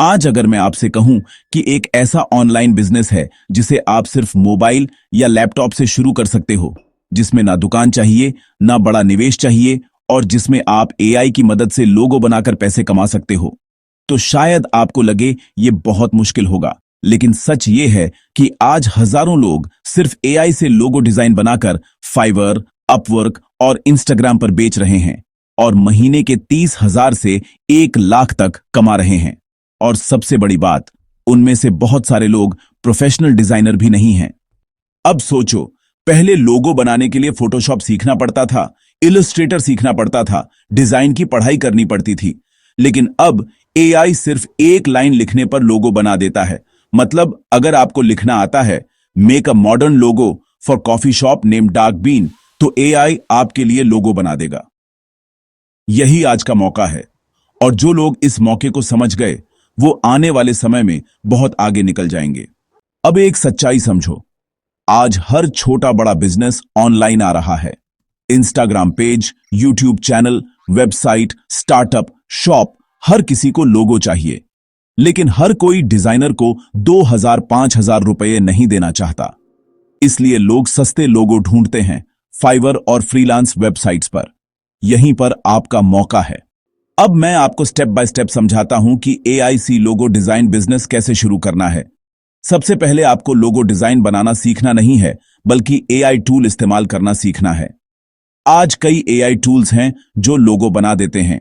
आज अगर मैं आपसे कहूं कि एक ऐसा ऑनलाइन बिजनेस है जिसे आप सिर्फ मोबाइल या लैपटॉप से शुरू कर सकते हो, जिसमें ना दुकान चाहिए, ना बड़ा निवेश चाहिए और जिसमें आप एआई की मदद से लोगो बनाकर पैसे कमा सकते हो, तो शायद आपको लगे ये बहुत मुश्किल होगा। लेकिन सच ये है कि आज हजारों लोग सिर्फ एआई से लोगो डिजाइन बनाकर फाइवर, अपवर्क और इंस्टाग्राम पर बेच रहे हैं और महीने के 30,000 से 1 लाख तक कमा रहे हैं। और सबसे बड़ी बात, उनमें से बहुत सारे लोग प्रोफेशनल डिजाइनर भी नहीं हैं। अब सोचो, पहले लोगो बनाने के लिए फोटोशॉप सीखना पड़ता था, इलस्ट्रेटर सीखना पड़ता था, डिजाइन की पढ़ाई करनी पड़ती थी। लेकिन अब एआई सिर्फ एक लाइन लिखने पर लोगो बना देता है। मतलब अगर आपको लिखना आता है make a modern logo for coffee shop name dark bean, तो एआई आपके लिए लोगो बना देगा। यही आज का मौका है और जो लोग इस मौके को समझ गए वो आने वाले समय में बहुत आगे निकल जाएंगे। अब एक सच्चाई समझो, आज हर छोटा बड़ा बिजनेस ऑनलाइन आ रहा है। Instagram page, YouTube channel, website, startup, shop, हर किसी को लोगो चाहिए। लेकिन हर कोई डिजाइनर को 2,000-5,000 रुपए नहीं देना चाहता। इसलिए लोग सस्ते लोगो ढूंढते हैं फाइवर और फ्रीलांस वेबसाइट्स पर। यहीं पर आपका मौका है। अब मैं आपको स्टेप बाय स्टेप समझाता हूं कि एआईसी लोगो डिजाइन बिजनेस कैसे शुरू करना है। सबसे पहले आपको लोगो डिजाइन बनाना सीखना नहीं है, बल्कि एआई टूल इस्तेमाल करना सीखना है। आज कई एआई टूल्स हैं जो लोगो बना देते हैं।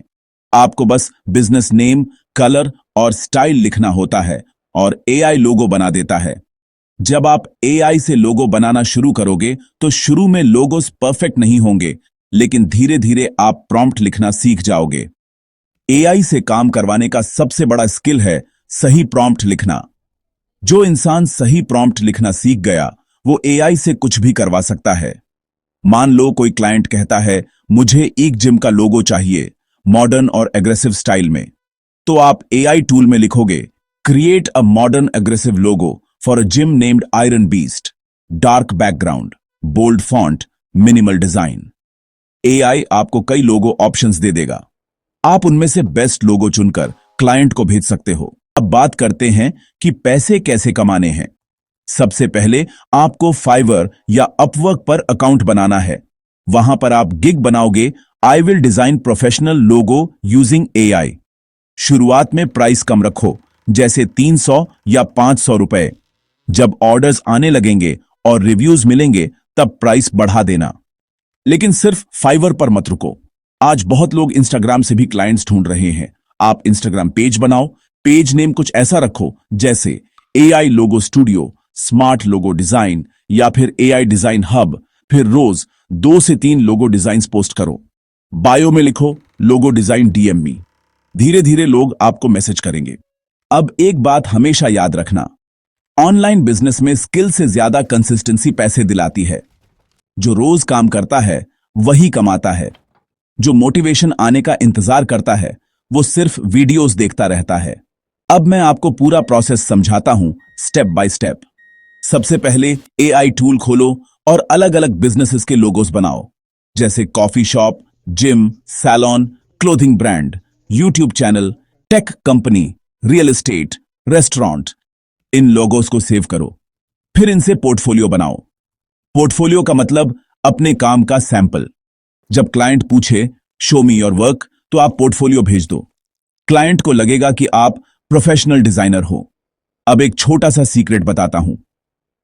आपको बस बिजनेस नेम, कलर और स्टाइल लिखना होता है और एआई लोगो बना देता है। जब आप एआई से लोगो बनाना शुरू करोगे तो शुरू में लोगोस परफेक्ट नहीं होंगे, लेकिन धीरे धीरे आप प्रॉम्प्ट लिखना सीख जाओगे। एआई से काम करवाने का सबसे बड़ा स्किल है सही प्रॉम्प्ट लिखना। जो इंसान सही प्रॉम्प्ट लिखना सीख गया वो एआई से कुछ भी करवा सकता है। मान लो कोई क्लाइंट कहता है मुझे एक जिम का लोगो चाहिए, मॉडर्न और एग्रेसिव स्टाइल में, तो आप एआई टूल में लिखोगे create a modern aggressive logo for a gym named iron beast, dark background, bold font, minimal design. AI आपको कई लोगो ऑप्शंस दे देगा। आप उनमें से बेस्ट लोगो चुनकर क्लाइंट को भेज सकते हो। अब बात करते हैं कि पैसे कैसे कमाने हैं। सबसे पहले आपको फाइवर या अपवर्क पर अकाउंट बनाना है। वहां पर आप गिग बनाओगे, I will design professional logo using AI. शुरुआत में प्राइस कम रखो, जैसे 300 या 500 रुपए। जब ऑर्डर्स आने लगेंगे और रिव्यूज मिलेंगे तब प्राइस बढ़ा देना। लेकिन सिर्फ फाइवर पर मत रुको। आज बहुत लोग इंस्टाग्राम से भी क्लाइंट्स ढूंढ रहे हैं। आप इंस्टाग्राम पेज बनाओ, पेज नेम कुछ ऐसा रखो जैसे एआई लोगो स्टूडियो, स्मार्ट लोगो डिजाइन या फिर एआई डिजाइन हब। फिर रोज 2 से 3 लोगो डिजाइन्स पोस्ट करो। बायो में लिखो लोगो डिजाइन डीएम मी। धीरे धीरे लोग आपको मैसेज करेंगे। अब एक बात हमेशा याद रखना, ऑनलाइन बिजनेस में स्किल से ज्यादा कंसिस्टेंसी पैसे दिलाती है। जो रोज काम करता है वही कमाता है। जो मोटिवेशन आने का इंतजार करता है वो सिर्फ वीडियोस देखता रहता है। अब मैं आपको पूरा प्रोसेस समझाता हूं स्टेप बाय स्टेप। सबसे पहले एआई टूल खोलो और अलग अलग बिजनेसेस के लोगोस बनाओ, जैसे coffee shop, gym, salon, clothing brand, YouTube channel, tech company, real estate, restaurant. इन लोगोस को सेव करो। फिर इनसे पोर्टफोलियो बनाओ। पोर्टफोलियो का मतलब अपने काम का सैंपल। जब क्लाइंट पूछे शो मी योर वर्क, तो आप पोर्टफोलियो भेज दो। क्लाइंट को लगेगा कि आप प्रोफेशनल डिजाइनर हो। अब एक छोटा सा सीक्रेट बताता हूं।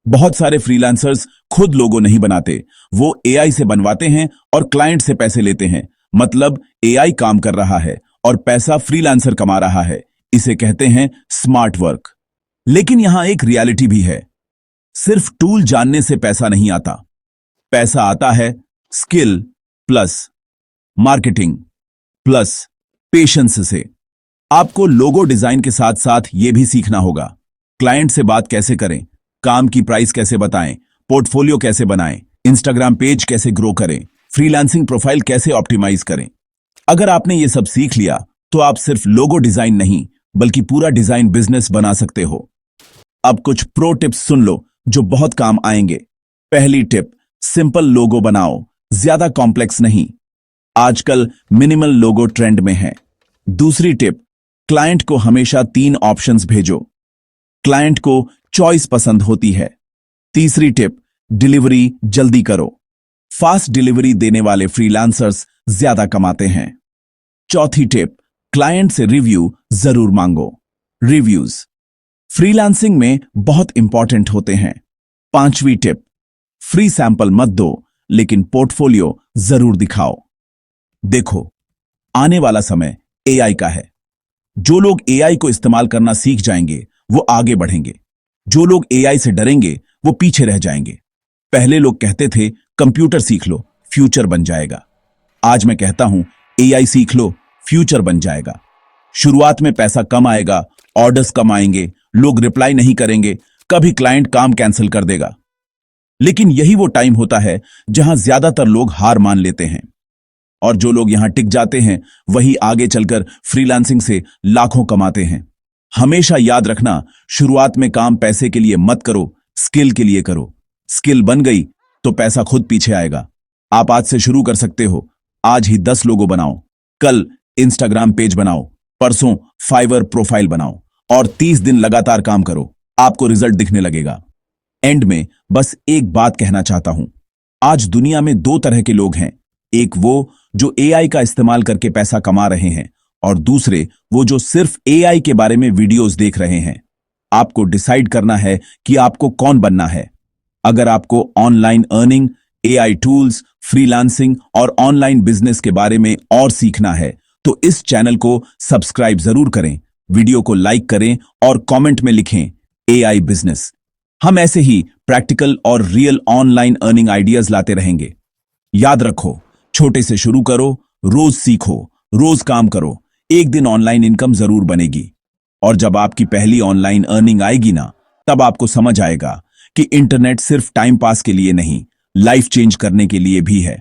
बहुत सारे फ्रीलांसर्स खुद लोगो नहीं बनाते, वो एआई से बनवाते हैं और क्लाइंट से पैसे लेते हैं। मतलब एआई काम कर रहा है और पैसा फ्रीलांसर कमा रहा है। इसे कहते हैं स्मार्ट वर्क। लेकिन यहां एक रियलिटी भी है। सिर्फ टूल जानने से पैसा नहीं आता। पैसा आता है skill plus marketing plus patience से। आपको लोगो डिजाइन के साथ साथ यह भी सीखना होगा क्लाइंट से बात कैसे करें, काम की प्राइस कैसे बताएं, पोर्टफोलियो कैसे बनाएं, इंस्टाग्राम पेज कैसे ग्रो करें, फ्रीलांसिंग प्रोफाइल कैसे ऑप्टिमाइज करें। अगर आपने ये सब सीख लिया तो आप सिर्फ लोगो डिजाइन नहीं बल्कि पूरा डिजाइन बिजनेस बना सकते हो। अब कुछ प्रो टिप्स सुन लो जो बहुत काम आएंगे। पहली टिप, सिंपल लोगो बनाओ, ज्यादा कॉम्प्लेक्स नहीं। आजकल मिनिमल लोगो ट्रेंड में है। दूसरी टिप, क्लाइंट को हमेशा 3 ऑप्शंस भेजो। क्लाइंट को चॉइस पसंद होती है। तीसरी टिप, डिलीवरी जल्दी करो। फास्ट डिलीवरी देने वाले फ्रीलांसर्स ज्यादा कमाते हैं। चौथी टिप, क्लाइंट से रिव्यू जरूर मांगो। रिव्यूज फ्रीलांसिंग में बहुत इंपॉर्टेंट होते हैं। पांचवी टिप, फ्री सैंपल मत दो, लेकिन पोर्टफोलियो जरूर दिखाओ। देखो, आने वाला समय एआई का है। जो लोग एआई को इस्तेमाल करना सीख जाएंगे वो आगे बढ़ेंगे। जो लोग एआई से डरेंगे वो पीछे रह जाएंगे। पहले लोग कहते थे कंप्यूटर सीख लो, फ्यूचर बन जाएगा। आज मैं कहता हूं एआई सीख लो, फ्यूचर बन जाएगा। शुरुआत में पैसा कम आएगा, ऑर्डर्स कम आएंगे, लोग रिप्लाई नहीं करेंगे, कभी क्लाइंट काम कैंसिल कर देगा। लेकिन यही वो टाइम होता है जहां ज्यादातर लोग हार मान लेते हैं। और जो लोग यहां टिक जाते हैं वही आगे चलकर फ्रीलांसिंग से लाखों कमाते हैं। हमेशा याद रखना, शुरुआत में काम पैसे के लिए मत करो, स्किल के लिए करो। स्किल बन गई तो पैसा खुद पीछे आएगा। आप आज से शुरू कर सकते हो। आज ही 10 लोगो बनाओ, कल इंस्टाग्राम पेज बनाओ, परसों फाइवर प्रोफाइल बनाओ और 30 दिन लगातार काम करो। आपको रिजल्ट दिखने लगेगा। एंड में बस एक बात कहना चाहता हूं। आज दुनिया में 2 तरह के लोग हैं। एक वो जो एआई का इस्तेमाल करके पैसा कमा रहे हैं और दूसरे वो जो सिर्फ एआई के बारे में वीडियोस देख रहे हैं। आपको डिसाइड करना है कि आपको कौन बनना है। अगर आपको online earning, AI tools, freelancing और ऑनलाइन बिजनेस के बारे में और सीखना है तो इस चैनल को सब्सक्राइब जरूर करें, वीडियो को लाइक करें और कमेंट में लिखें एआई बिजनेस। हम ऐसे ही प्रैक्टिकल और रियल ऑनलाइन अर्निंग आइडियाज लाते रहेंगे। याद रखो, छोटे से शुरू करो, रोज सीखो, रोज काम करो, एक दिन ऑनलाइन इनकम जरूर बनेगी। और जब आपकी पहली ऑनलाइन अर्निंग आएगी ना, तब आपको समझ आएगा कि इंटरनेट सिर्फ टाइम पास के लिए नहीं, लाइफ चेंज करने के लिए भी है।